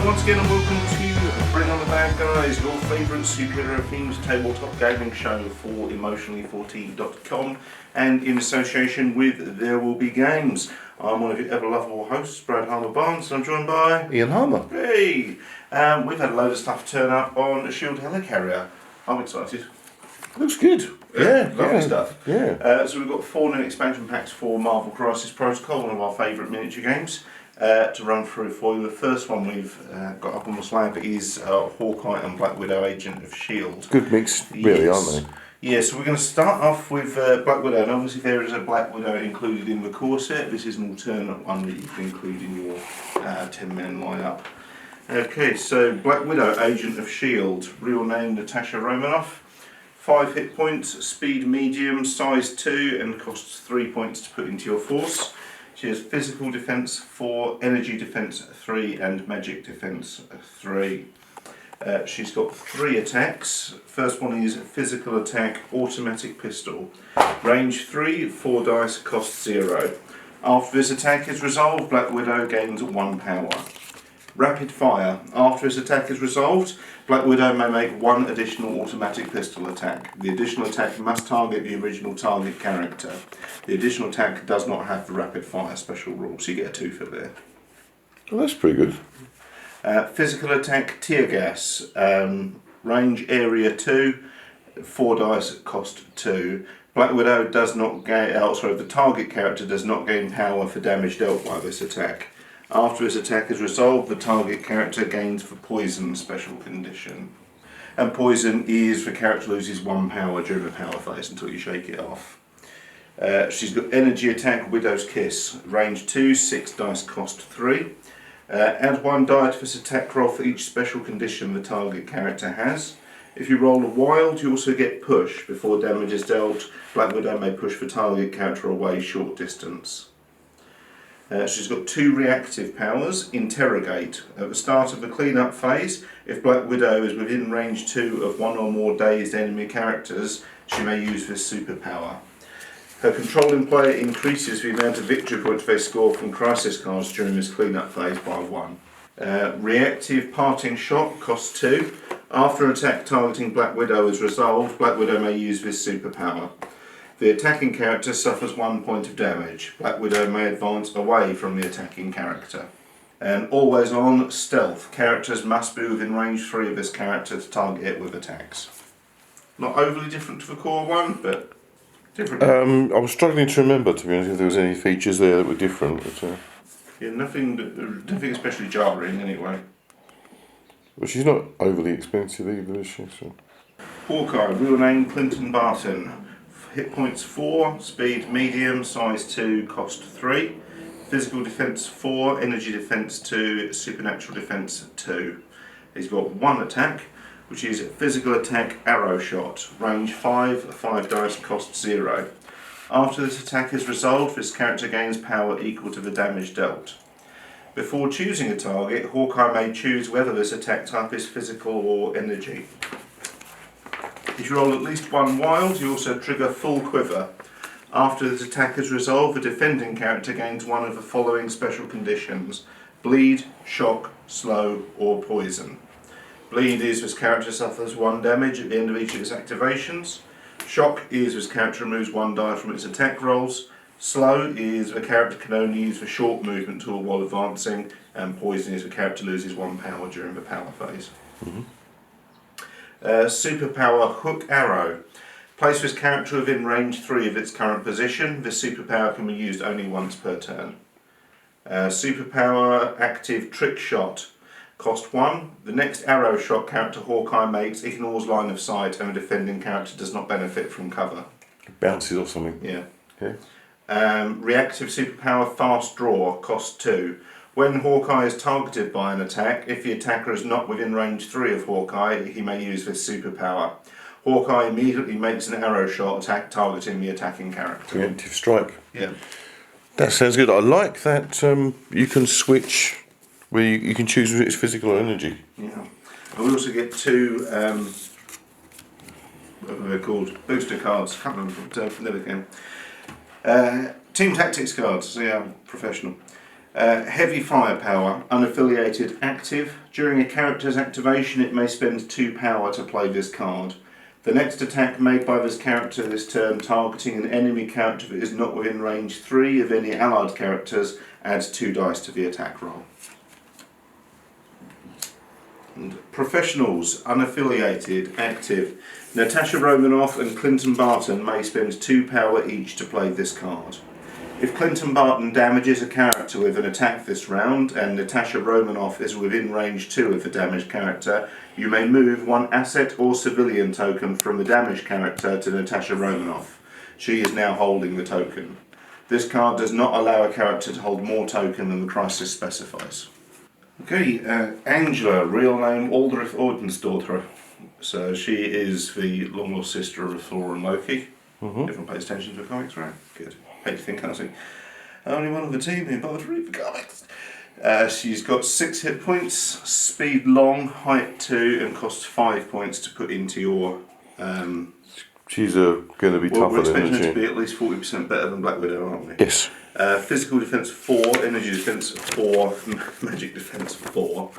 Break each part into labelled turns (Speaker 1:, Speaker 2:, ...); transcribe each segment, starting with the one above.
Speaker 1: once again and welcome to Bring on the Bad Guys, your favourite superhero themed tabletop gaming show for emotionally14.com and in association with There Will Be Games. I'm one of your ever lovable hosts, Brad Harmer-Barnes, and I'm joined by
Speaker 2: Ian Harmer.
Speaker 1: Hey! We've had a load of stuff turn up on a Shield Helicarrier. I'm excited.
Speaker 2: Looks good. Yeah,
Speaker 1: Lovely stuff.
Speaker 2: Yeah.
Speaker 1: So we've got 4 new expansion packs for Marvel Crisis Protocol, one of our favourite miniature games, to run through for you. The first one we've got up on the slab is Hawkeye and Black Widow Agent of S.H.I.E.L.D.
Speaker 2: Good mix, really,
Speaker 1: Yes.
Speaker 2: aren't they?
Speaker 1: Yeah, so we're going to start off with Black Widow, and obviously there is a Black Widow included in the core set. This is an alternate one that you can include in your 10-man lineup. Okay, so Black Widow, Agent of S.H.I.E.L.D., real name Natasha Romanoff, 5 hit points, speed medium, size 2, and costs 3 points to put into your force. She has physical defense 4, energy defense 3, and magic defense 3. She's got 3 attacks. First one is physical attack, automatic pistol. Range 3, 4 dice, cost 0. After this attack is resolved, Black Widow gains 1 power. Rapid fire. After this attack is resolved, Black Widow may make 1 additional automatic pistol attack. The additional attack must target the original target character. The additional attack does not have the rapid fire special rule, so you get a 2 for there.
Speaker 2: Well, that's pretty good.
Speaker 1: Physical attack, tear gas. Range area 2, 4 dice, cost 2. Black Widow does not gain, the target character does not gain power for damage dealt by this attack. After this attack is resolved, the target character gains the poison special condition. And poison is the character loses 1 power during the power phase until you shake it off. She's got energy attack, Widow's Kiss. Range 2, 6 dice, cost 3. Add 1 die to this attack roll for each special condition the target character has. If you roll a wild, you also get push. Before damage is dealt, Black Widow may push the target character away short distance. She's got 2 reactive powers. Interrogate. At the start of the clean-up phase, if Black Widow is within range 2 of 1 or more dazed enemy characters, she may use this superpower. Her controlling player increases the amount of victory points they score from crisis cards during this clean-up phase by 1. Reactive parting shot costs 2. After an attack targeting Black Widow is resolved, Black Widow may use this superpower. The attacking character suffers 1 point of damage. Black Widow may advance away from the attacking character. And always on stealth. Characters must be within range 3 of this character to target it with attacks. Not overly different to the core one, but different.
Speaker 2: I was struggling to remember, to be honest, if there was any features there that were different. But,
Speaker 1: Yeah, nothing especially jarring anyway.
Speaker 2: well, she's not overly expensive either, is she? So.
Speaker 1: Hawkeye, real name Clinton Barton. Hit points 4, speed medium, size 2, cost 3. Physical defense 4, energy defense 2, supernatural defense 2. He's got 1 attack, which is physical attack arrow shot. Range 5, 5 dice, cost 0. After this attack is resolved, this character gains power equal to the damage dealt. Before choosing a target, Hawkeye may choose whether this attack type is physical or energy. If you roll at least 1 wild, you also trigger full quiver. After this attack is resolved, the defending character gains 1 of the following special conditions: bleed, shock, slow, or poison. Bleed is this character suffers 1 damage at the end of each of its activations. Shock is this character removes 1 die from its attack rolls. Slow is the character can only use the short movement tool while advancing. And poison is the character loses 1 power during the power phase.
Speaker 2: Mm-hmm.
Speaker 1: Superpower Hook Arrow. Place this character within range 3 of its current position. This superpower can be used only once per turn. Superpower Active Trick Shot. Cost 1. The next arrow shot character Hawkeye makes ignores line of sight and the defending character does not benefit from cover.
Speaker 2: Bounces or something.
Speaker 1: Yeah.
Speaker 2: Okay.
Speaker 1: Reactive Superpower Fast Draw. Cost 2. When Hawkeye is targeted by an attack, if the attacker is not within range 3 of Hawkeye, he may use this superpower. Hawkeye immediately makes an arrow shot attack targeting the attacking character.
Speaker 2: Preemptive strike.
Speaker 1: Yeah.
Speaker 2: That sounds good. I like that you can switch where you can choose whether it's physical or energy.
Speaker 1: Yeah. And we also get 2, what are they called? Booster cards. Can't remember from the other game. Team Tactics cards. So yeah, I'm professional. Heavy firepower, unaffiliated, active. During a character's activation it may spend 2 power to play this card. The next attack made by this character this turn targeting an enemy character that is not within range 3 of any allied characters adds 2 dice to the attack roll. And professionals, unaffiliated, active. Natasha Romanoff and Clinton Barton may spend 2 power each to play this card. If Clinton Barton damages a character with an attack this round and Natasha Romanoff is within range 2 of the damaged character, you may move 1 asset or civilian token from the damaged character to Natasha Romanoff. She is now holding the token. This card does not allow a character to hold more token than the crisis specifies. Okay, Angela, real name Aldrich Ordensdaughter. So she is the long lost sister of Thor and Loki. Everyone pays attention to the comics, right? Good. Hate to think, honestly. Only one of the team who bothered to read the comics. She's got 6 hit points, speed long, height 2, and costs 5 points to put into your.
Speaker 2: She's going to be tougher than, isn't she?
Speaker 1: We're expecting her to be at least 40% better than Black Widow, aren't we?
Speaker 2: Yes.
Speaker 1: Physical defense 4, energy defense 4, magic defense 4.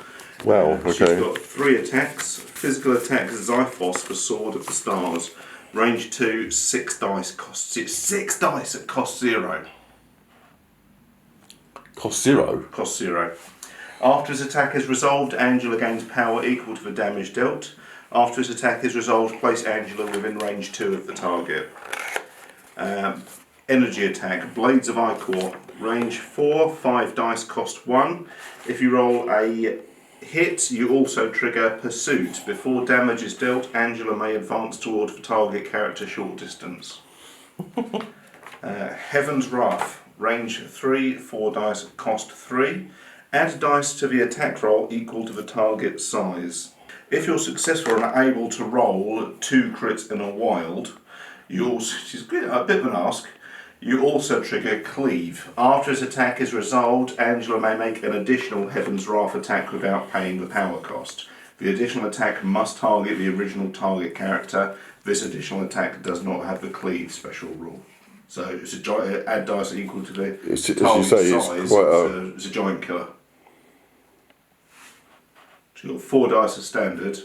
Speaker 2: Wow, okay.
Speaker 1: She's got 3 attacks. Physical attack Xiphos for Sword of the Stars. Range 2, 6 dice. Costs it 6 dice at cost 0.
Speaker 2: Cost 0?
Speaker 1: Cost 0. After his attack is resolved, Angela gains power equal to the damage dealt. After his attack is resolved, place Angela within range 2 of the target. Energy attack, Blades of Ichor, range 4, 5 dice, cost 1. If you roll a hit, you also trigger Pursuit. Before damage is dealt, Angela may advance toward the target character short distance. Heaven's Wrath, range 3, 4 dice, cost 3. Add dice to the attack roll equal to the target size. If you're successful and able to roll 2 crits in a wild, you also, she's a bit of an ask, you also trigger Cleave. After his attack is resolved, Angela may make an additional Heaven's Wrath attack without paying the power cost. The additional attack must target the original target character. This additional attack does not have the Cleave special rule. So it's a add dice equal to the target size. It's a giant killer. So you've got 4 dice as standard.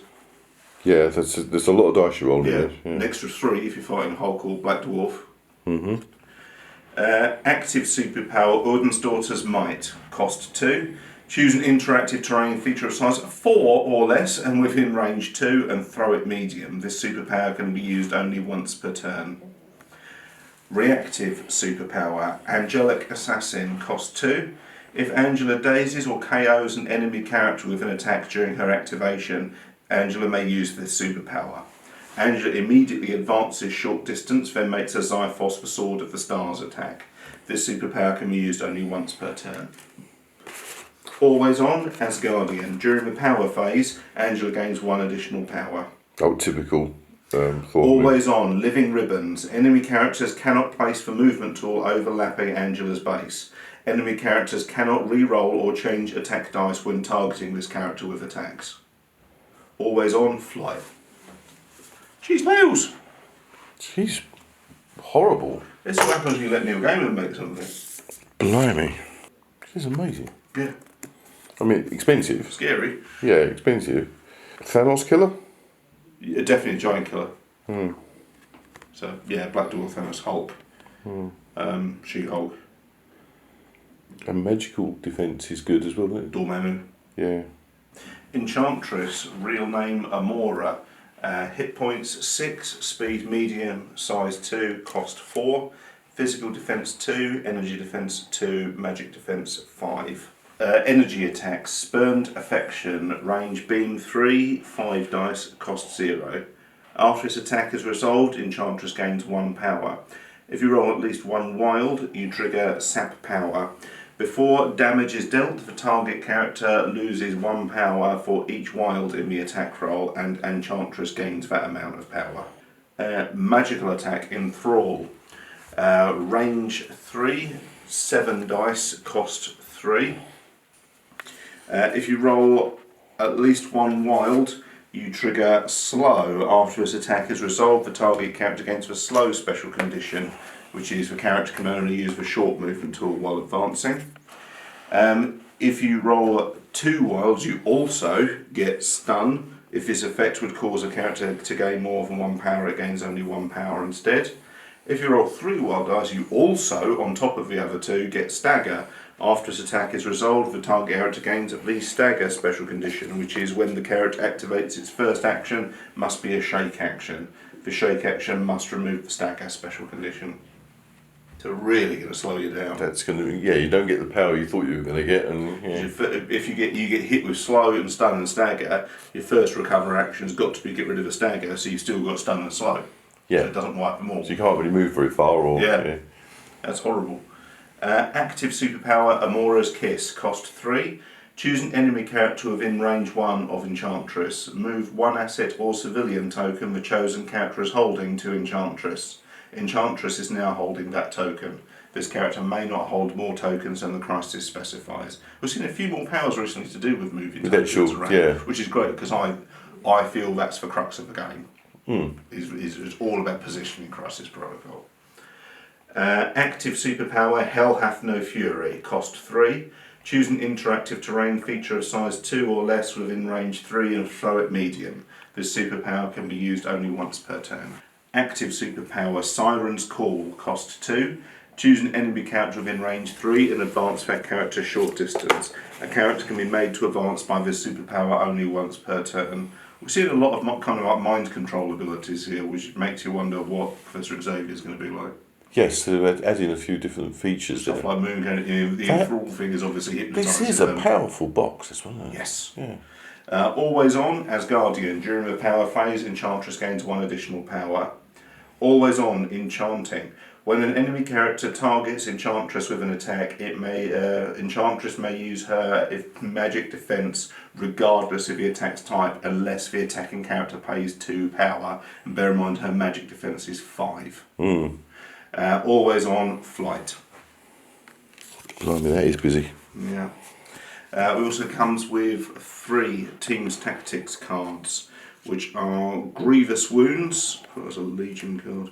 Speaker 2: Yeah, there's a lot of dice you roll.
Speaker 1: Yeah, an extra 3 if you're fighting Hulk or Black Dwarf. Active superpower, Odin's Daughter's Might, cost 2. Choose an interactive terrain feature of size 4 or less and within range 2 and throw it medium. This superpower can be used only once per turn. Reactive superpower, Angelic Assassin, cost 2. If Angela dazes or KOs an enemy character with an attack during her activation, Angela may use this superpower. Angela immediately advances short distance, then makes a Xiphos for Sword of the Stars attack. This superpower can be used only once per turn. Always on, Asgardian. During the power phase, Angela gains 1 additional power.
Speaker 2: Oh, typical.
Speaker 1: Always on, Living Ribbons. Enemy characters cannot place the movement tool overlapping Angela's base. Enemy characters cannot re-roll or change attack dice when targeting this character with attacks. Always on, Flight. She's nails.
Speaker 2: She's horrible.
Speaker 1: This is what happens when you let Neil Gaiman make something.
Speaker 2: Blimey. She's amazing.
Speaker 1: Yeah.
Speaker 2: I mean, expensive.
Speaker 1: Scary.
Speaker 2: Yeah, expensive. Thanos killer?
Speaker 1: Yeah, definitely a giant killer. So, yeah, Black Dwarf, Thanos, Hulk. She-Hulk.
Speaker 2: And magical defence is good as well, isn't it?
Speaker 1: Dormammu.
Speaker 2: Yeah.
Speaker 1: Enchantress, real name Amora. Hit points 6, speed medium, size 2, cost 4. Physical defense 2, energy defense 2, magic defense 5. Energy attacks, Spurned Affection, range beam 3, 5 dice, cost 0. After its attack is resolved, Enchantress gains 1 power. If you roll at least 1 wild, you trigger Sap Power. Before damage is dealt, the target character loses 1 power for each wild in the attack roll, and Enchantress gains that amount of power. Magical attack, Enthrall. Range 3, 7 dice, cost 3. If you roll at least 1 wild, you trigger Slow. After this attack is resolved, the target character gains the Slow special condition, which is the character can only use the short movement tool while advancing. If you roll 2 wilds, you also get stun. If this effect would cause a character to gain more than 1 power, it gains only 1 power instead. If you roll 3 wild dice, you also, on top of the other 2, get stagger. After its attack is resolved, the target character gains the stagger special condition, which is when the character activates its first action, must be a shake action. The shake action must remove the stagger special condition. So really going to slow you down.
Speaker 2: That's going to, yeah, you don't get the power you thought you were going to get, and yeah.
Speaker 1: If you get hit with slow and stun and stagger, your first recover action's got to be get rid of the stagger, so you've still got stun and slow.
Speaker 2: Yeah.
Speaker 1: So it doesn't wipe them all.
Speaker 2: So you can't really move very far, or
Speaker 1: yeah. That's horrible. Active superpower Amora's Kiss, cost 3. Choose an enemy character within range 1 of Enchantress. Move 1 asset or civilian token the chosen character is holding to Enchantress. Enchantress is now holding that token. This character may not hold more tokens than the crisis specifies. We've seen a few more powers recently to do with moving tokens around,
Speaker 2: yeah.
Speaker 1: which is great because I feel that's the crux of the game. It's all about positioning Crisis Protocol. Active superpower Hell Hath No Fury, cost 3. Choose an interactive terrain feature of size 2 or less within range 3 and throw it medium. This superpower can be used only once per turn. Active superpower Siren's Call, cost 2. Choose an enemy character within range 3 and advance that character short distance. A character can be made to advance by this superpower only once per turn. We've seen a lot of kind of like mind control abilities here, which makes you wonder what Professor Xavier is going to be like.
Speaker 2: Yes, so they're adding a few different features.
Speaker 1: Stuff like moon going, the enthrall thing is obviously hypnotising.
Speaker 2: This is a powerful box, this one, isn't it?
Speaker 1: Yes.
Speaker 2: Yeah.
Speaker 1: Always on as Guardian. During the power phase, Enchantress gains 1 additional power. Always on enchanting. When an enemy character targets Enchantress with an attack, Enchantress may use her magic defense regardless of the attack's type, unless the attacking character pays 2 power. And bear in mind, her magic defense is 5. Always on flight.
Speaker 2: Blimey, that is busy.
Speaker 1: Yeah. It also comes with 3 Team's Tactics cards, which are Grievous Wounds. That's a Legion card.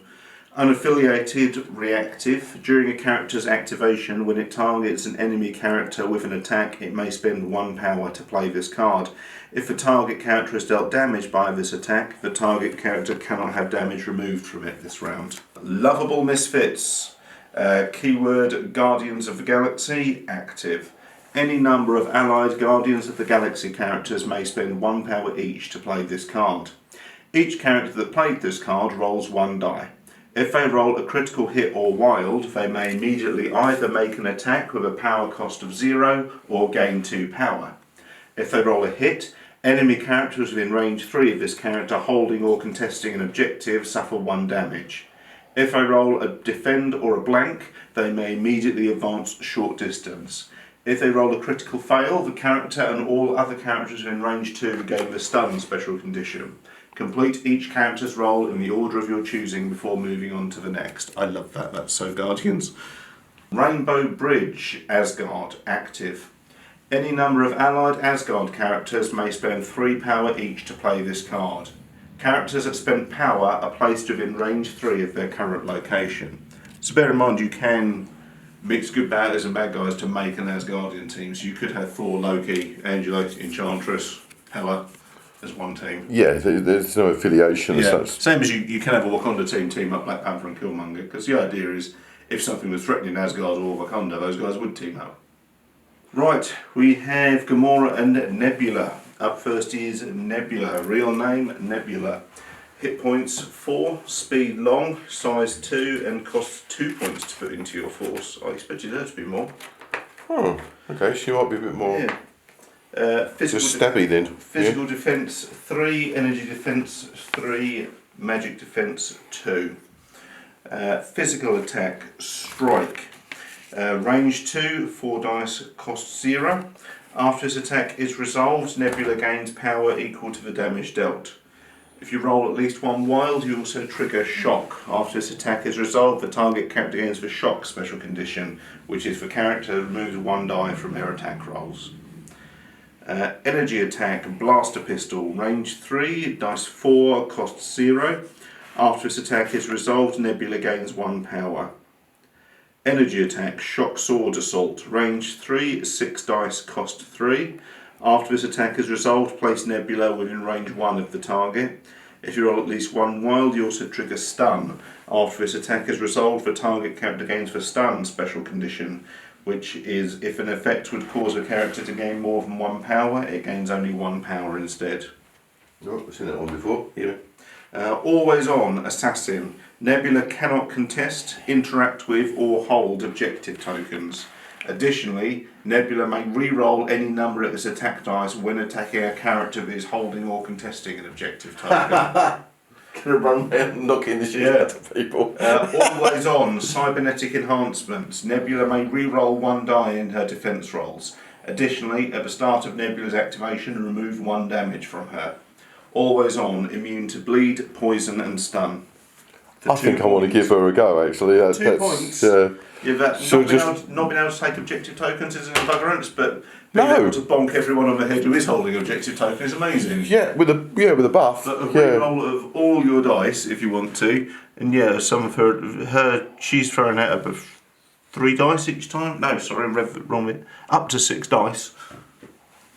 Speaker 1: Unaffiliated Reactive. During a character's activation, when it targets an enemy character with an attack, it may spend 1 power to play this card. If the target character is dealt damage by this attack, the target character cannot have damage removed from it this round. Lovable Misfits. Keyword Guardians of the Galaxy, active. Any number of allied Guardians of the Galaxy characters may spend 1 power each to play this card. Each character that played this card rolls 1 die. If they roll a critical hit or wild, they may immediately either make an attack with a power cost of 0 or gain 2 power. If they roll a hit, enemy characters within range 3 of this character holding or contesting an objective suffer 1 damage. If they roll a defend or a blank, they may immediately advance short distance. If they roll a critical fail, the character and all other characters in range 2 gain the stun special condition. Complete each character's roll in the order of your choosing before moving on to the next. I love that, that's so Guardians. Rainbow Bridge, Asgard, active. Any number of allied Asgard characters may spend 3 power each to play this card. Characters that spend power are placed within range 3 of their current location. So bear in mind you can mix good batters and bad guys to make an Asgardian team. So you could have Thor, Loki, Angelic, Enchantress, Hela as one team.
Speaker 2: Yeah, there's no affiliation as such.
Speaker 1: Same as you can have a Wakanda team up Black Panther and Killmonger, because the idea is if something was threatening Asgard or Wakanda, those guys would team up. Right, we have Gamora and Nebula. Up first is Nebula, real name Nebula. Hit points 4, speed long, size 2, and costs 2 points to put into your force. I expected her to be more.
Speaker 2: Oh, okay, she might be a bit more.
Speaker 1: Yeah.
Speaker 2: Just stabby then.
Speaker 1: Physical defense 3, energy defense 3, magic defense 2. Physical attack, strike. Range 2, 4 dice, cost 0. After this attack is resolved, Nebula gains power equal to the damage dealt. If you roll at least 1 wild, you also trigger shock. After this attack is resolved, the target character gains the shock special condition, which is the character removes 1 die from their attack rolls. Energy attack, blaster pistol, range 3, dice 4, cost 0. After this attack is resolved, Nebula gains 1 power. Energy attack, shock sword assault, range 3, 6 dice, cost 3. After this attack is resolved, place Nebula within range 1 of the target. If you roll at least 1 wild, you also trigger stun. After this attack is resolved, the target character gains the stun special condition, which is if an effect would cause a character to gain more than 1 power, it gains only 1 power instead.
Speaker 2: Oh, I've seen that one before.
Speaker 1: Yeah. Always on assassin. Nebula cannot contest, interact with, or hold objective tokens. Additionally, Nebula may re-roll any number of its attack dice when attacking a character that is holding or contesting an objective token.
Speaker 2: Gonna run around knocking the shit out of people.
Speaker 1: Always on cybernetic enhancements. Nebula may re-roll 1 die in her defense rolls. Additionally, at the start of Nebula's activation, remove 1 damage from her. Always on, immune to bleed, poison, and stun.
Speaker 2: I think I want to give her a go. Actually,
Speaker 1: 2 points. Yeah, that not being able to take objective tokens isn't a buggerance, but being able to bonk everyone on the head who is holding objective token is amazing.
Speaker 2: Yeah, with a buff.
Speaker 1: But a re-roll of all your dice if you want to, and some of her she's throwing out up 3 dice each time. No, sorry, wrong bit. Up to 6 dice.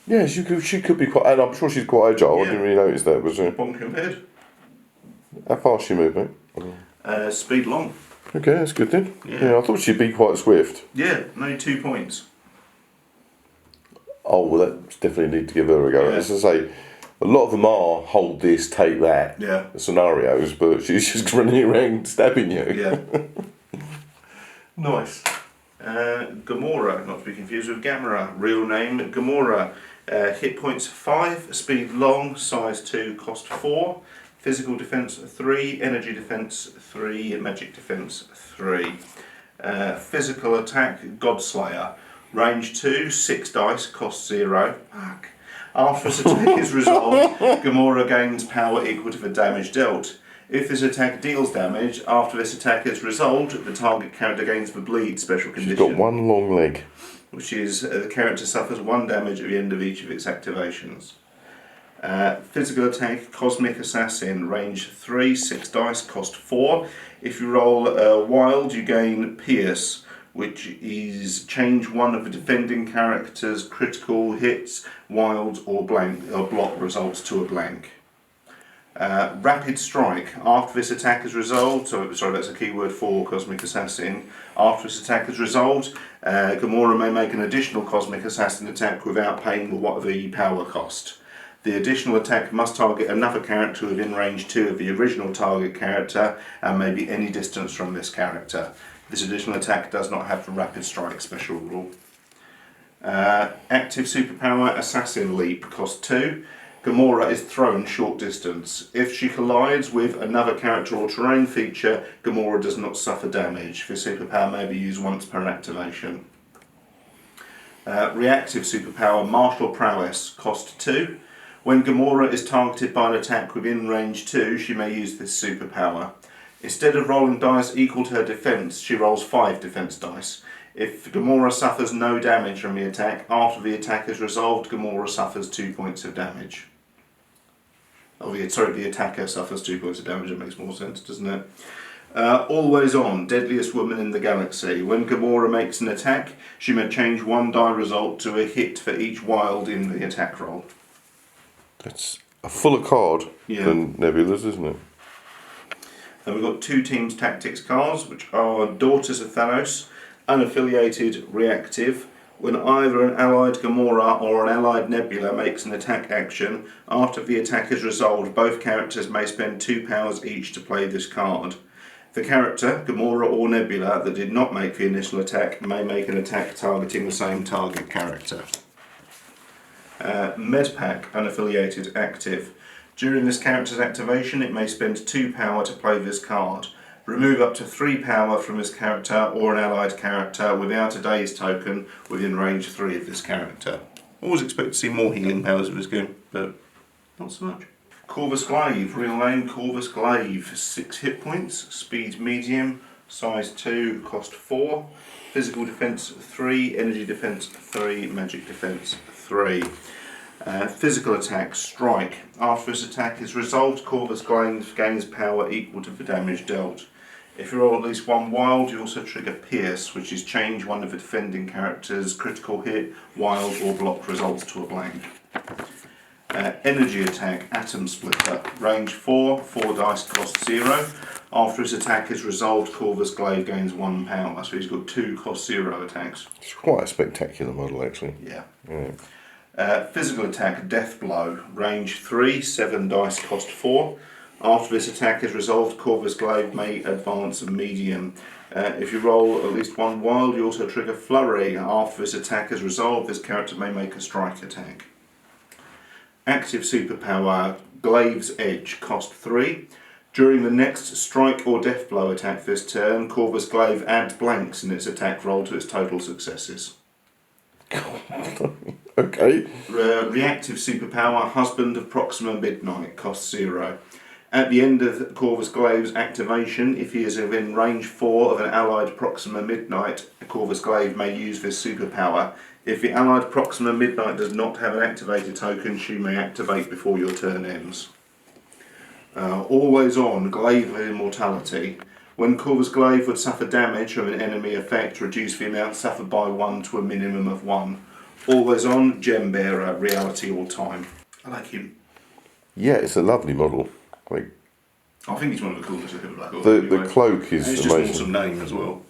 Speaker 2: Yeah, she could be quite, and I'm sure she's quite agile. I didn't really notice that. Was her?
Speaker 1: Bonk your head.
Speaker 2: How fast she move, mate?
Speaker 1: Speed long.
Speaker 2: Okay, that's good then. Yeah, I thought she'd be quite swift.
Speaker 1: Yeah, no 2 points.
Speaker 2: Oh, well, that's definitely need to give her a go. As I say, a lot of them are hold this, take that scenarios, but she's just running around stabbing you.
Speaker 1: Yeah. Nice. Gamora, not to be confused with Gamora. Real name Gamora. Hit points 5, speed long, size 2, cost 4. Physical defense 3, energy defense 3, magic defense 3. Physical attack, Godslayer. Range 2, 6 dice, cost 0. Fuck. After this attack is resolved, Gamora gains power equal to the damage dealt. If this attack deals damage, after this attack is resolved, the target character gains the bleed special condition.
Speaker 2: She's got 1 long leg.
Speaker 1: Which is the character suffers 1 damage at the end of each of its activations. Physical attack, Cosmic Assassin, range 3, 6 dice, cost 4. If you roll wild, you gain Pierce, which is change 1 of the defending character's critical hits, wild or block results to a blank. Rapid Strike, after this attack is resolved, sorry that's a keyword for Cosmic Assassin. After this attack is resolved, Gamora may make an additional Cosmic Assassin attack without paying the power cost. The additional attack must target another character within range 2 of the original target character and may be any distance from this character. This additional attack does not have the Rapid Strike special rule. Active Superpower Assassin Leap, cost 2. Gamora is thrown short distance. If she collides with another character or terrain feature, Gamora does not suffer damage. This superpower may be used once per activation. Reactive Superpower Martial Prowess, cost 2. When Gamora is targeted by an attack within range 2, she may use this superpower. Instead of rolling dice equal to her defense, she rolls 5 defense dice. If Gamora suffers no damage from the attack, after the attack is resolved, Gamora suffers 2 points of damage. The attacker suffers 2 points of damage. It makes more sense, doesn't it? Always on, Deadliest Woman in the Galaxy. When Gamora makes an attack, she may change 1 die result to a hit for each wild in the attack roll.
Speaker 2: That's a fuller card than Nebula's, isn't it?
Speaker 1: And we've got 2 teams tactics cards, which are Daughters of Thanos, unaffiliated, reactive. When either an allied Gamora or an allied Nebula makes an attack action, after the attack is resolved, both characters may spend 2 powers each to play this card. The character, Gamora or Nebula, that did not make the initial attack may make an attack targeting the same target character. Medpack, unaffiliated, active. During this character's activation, it may spend 2 power to play this card. Remove up to 3 power from this character or an allied character without a day's token within range 3 of this character. Always expect to see more healing powers of this game, but not so much. Corvus Glaive, real name Corvus Glaive, 6 hit points, speed medium, size 2, cost 4, physical defense 3, energy defense 3, magic defense 3. Physical attack, strike. After this attack is resolved, Corvus Glaive gains power equal to the damage dealt. If you roll at least one wild, you also trigger Pierce, which is change one of the defending character's critical hit, wild or block results to a blank. Energy attack, Atom Splitter, range 4, 4 dice, cost 0. After his attack is resolved, Corvus Glaive gains 1 power, so he's got 2 cost 0 attacks.
Speaker 2: It's quite a spectacular model, actually.
Speaker 1: Yeah. Physical attack, Death Blow, range 3, 7 dice, cost 4. After this attack is resolved, Corvus Glaive may advance a medium. If you roll at least one wild, you also trigger Flurry. After this attack is resolved, this character may make a strike attack. Active Superpower, Glaive's Edge, cost 3. During the next strike or death blow attack this turn, Corvus Glaive adds blanks in its attack roll to its total successes.
Speaker 2: Okay.
Speaker 1: Reactive Superpower, Husband of Proxima Midnight, cost 0. At the end of Corvus Glaive's activation, if he is within range 4 of an allied Proxima Midnight, Corvus Glaive may use this superpower. If the allied Proxima Midnight does not have an activated token, she may activate before your turn ends. Always on, Glaive of Immortality. When Corvus Glaive would suffer damage from an enemy effect, reduce the amount suffered by 1 to a minimum of 1. Always on, Gem Bearer, Reality or Time. I like him.
Speaker 2: Yeah, it's a lovely model. Like,
Speaker 1: I think he's one of the coolest looking Black Order.
Speaker 2: The cloak is
Speaker 1: it's
Speaker 2: amazing.
Speaker 1: It's just an awesome name as well.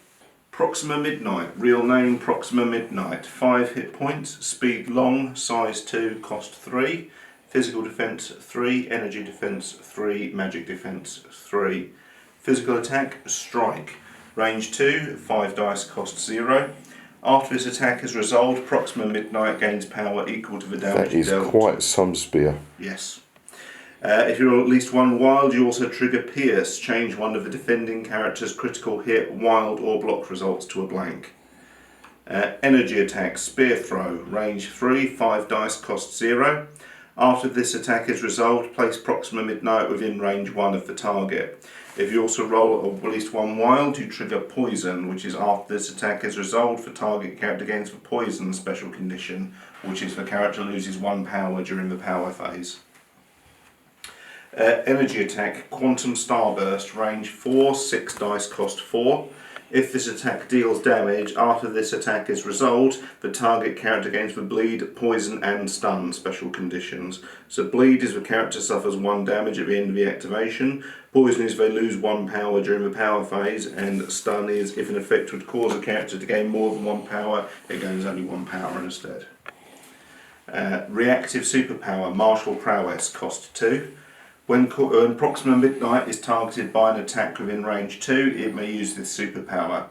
Speaker 1: Proxima Midnight, real name Proxima Midnight. 5 hit points, speed long, size 2, cost 3. Physical defense 3, energy defense 3, magic defense 3. Physical attack, strike. Range 2, 5 dice, cost 0. After this attack is resolved, Proxima Midnight gains power equal to the damage dealt.
Speaker 2: That is quite some spear.
Speaker 1: Yes. If you roll at least one wild, you also trigger Pierce. Change one of the defending character's critical hit, wild or block results to a blank. Energy attack, Spear Throw. Range 3, 5 dice, cost 0. After this attack is resolved, place Proxima Midnight within range 1 of the target. If you also roll at least one wild, you trigger Poison, which is after this attack is resolved, the target character gains the Poison special condition, which is the character loses 1 power during the power phase. Energy attack, Quantum Starburst, range 4, 6 dice, cost 4. If this attack deals damage, after this attack is resolved, the target character gains the Bleed, Poison and Stun special conditions. So Bleed is the character suffers 1 damage at the end of the activation, Poison is they lose 1 power during the power phase, and Stun is if an effect would cause a character to gain more than 1 power, it gains only 1 power instead. Reactive Superpower, Martial Prowess, cost 2. When Proxima Midnight is targeted by an attack within range 2, it may use this superpower.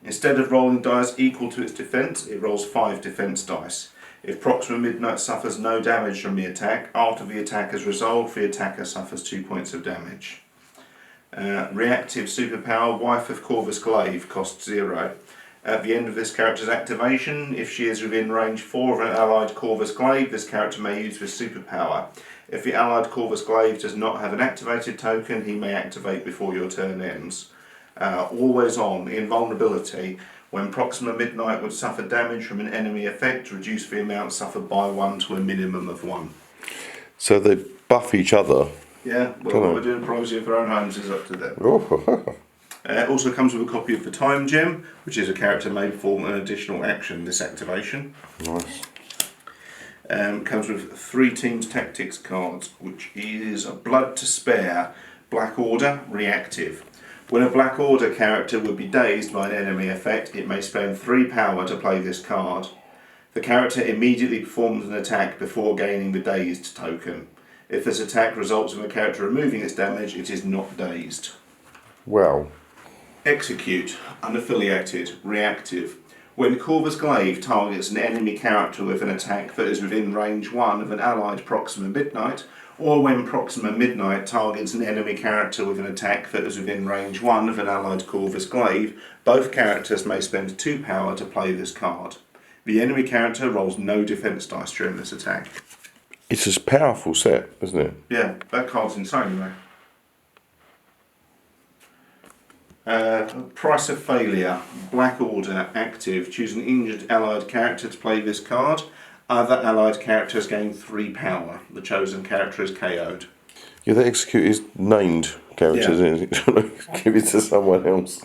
Speaker 1: Instead of rolling dice equal to its defense, it rolls 5 defense dice. If Proxima Midnight suffers no damage from the attack, after the attack is resolved, the attacker suffers 2 points of damage. Reactive Superpower, Wife of Corvus Glaive, costs 0. At the end of this character's activation, if she is within range 4 of an allied Corvus Glaive, this character may use this superpower. If the allied Corvus Glaive does not have an activated token, he may activate before your turn ends. Always on, Invulnerability. When Proxima Midnight would suffer damage from an enemy effect, reduce the amount suffered by 1 to a minimum of 1.
Speaker 2: So they buff each other?
Speaker 1: Yeah, well, what we're doing privacy of their own homes is up to them. It also comes with a copy of the Time Gem, which is a character may perform an additional action this activation.
Speaker 2: Nice.
Speaker 1: Comes with 3 Teams Tactics cards, which is a Blood to Spare, Black Order, Reactive. When a Black Order character would be dazed by an enemy effect, it may spend 3 power to play this card. The character immediately performs an attack before gaining the dazed token. If this attack results in the character removing its damage, it is not dazed.
Speaker 2: Well.
Speaker 1: Execute, Unaffiliated, Reactive. When Corvus Glaive targets an enemy character with an attack that is within range 1 of an allied Proxima Midnight, or when Proxima Midnight targets an enemy character with an attack that is within range 1 of an allied Corvus Glaive, both characters may spend 2 power to play this card. The enemy character rolls no defense dice during this attack.
Speaker 2: It's a powerful set, isn't it?
Speaker 1: Yeah, that card's insane though. Price of Failure, Black Order, active. Choose an injured allied character to play this card. Other allied characters gain 3 power. The chosen character is KO'd.
Speaker 2: Yeah, they execute his named characters, give it to someone else.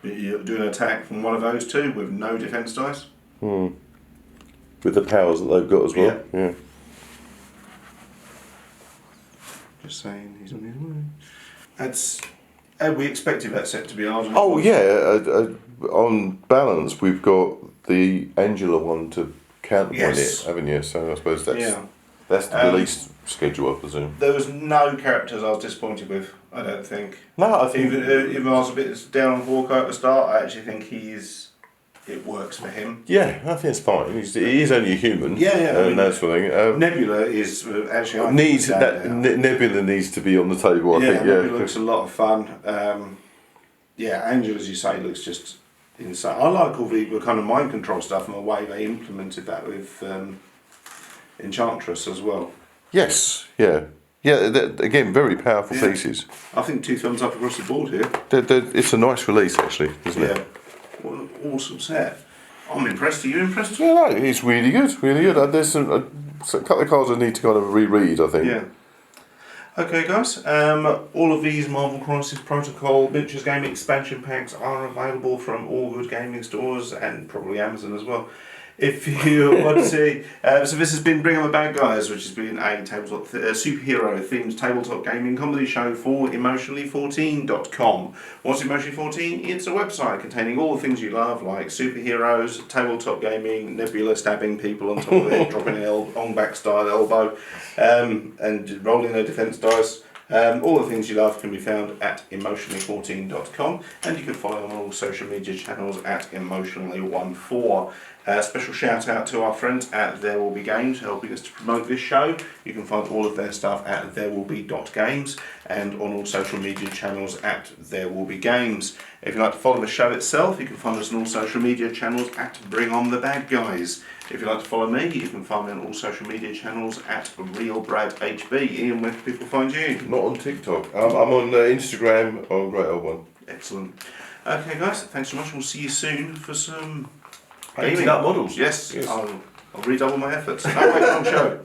Speaker 1: You do an attack from one of those two with no defense dice.
Speaker 2: With the powers that they've got as well. Yeah.
Speaker 1: Just saying, he's on his way. That's. We expected that set to be ours.
Speaker 2: Oh yeah, on balance, we've got the Angela one to counterpoint it, haven't you? So I suppose that's the release schedule, I presume.
Speaker 1: There was no characters I was disappointed with. I don't think.
Speaker 2: No, I think
Speaker 1: even I was a bit down on Hawkeye at the start. I actually think it works for him.
Speaker 2: Yeah, I think it's fine. He is only a human.
Speaker 1: Yeah.
Speaker 2: And that sort of thing.
Speaker 1: Nebula is actually
Speaker 2: Nebula needs to be on the table. I think.
Speaker 1: Nebula looks a lot of fun. Angel, as you say, looks just insane. I like all the kind of mind control stuff and the way they implemented that with Enchantress as well.
Speaker 2: Yes. Yeah. Yeah, again, very powerful pieces.
Speaker 1: I think 2 thumbs up across the board here.
Speaker 2: It's a nice release, actually, isn't it?
Speaker 1: What an awesome set. I'm impressed. Are you impressed?
Speaker 2: Yeah, no, it's really good, really good. There's a couple of cards I need to kind of reread, I think.
Speaker 1: Yeah. Okay, guys. All of these Marvel Crisis Protocol Miniatures Gaming expansion packs are available from all good gaming stores and probably Amazon as well. If you want to see, so this has been Bring On The Bad Guys, which has been a tabletop superhero themed tabletop gaming comedy show for emotionally14.com. What's Emotionally 14? It's a website containing all the things you love, like superheroes, tabletop gaming, Nebula stabbing people on top of it, dropping an on-back style elbow, and rolling their defense dice. All the things you love can be found at emotionally14.com, and you can follow them on all social media channels at emotionally14. Special shout out to our friends at There Will Be Games helping us to promote this show. You can find all of their stuff at therewillbe.games and on all social media channels at There Will Be Games. If you'd like to follow the show itself, you can find us on all social media channels at Bring On The Bad Guys. If you'd like to follow me, you can find me on all social media channels at RealBradHB. Ian, where can people find you?
Speaker 2: Not on TikTok. I'm on Instagram on Great Old One.
Speaker 1: Excellent. Okay, guys, thanks so much. We'll see you soon for some
Speaker 2: painting up models.
Speaker 1: Yes. I'll redouble my efforts. No, wait, wrong show.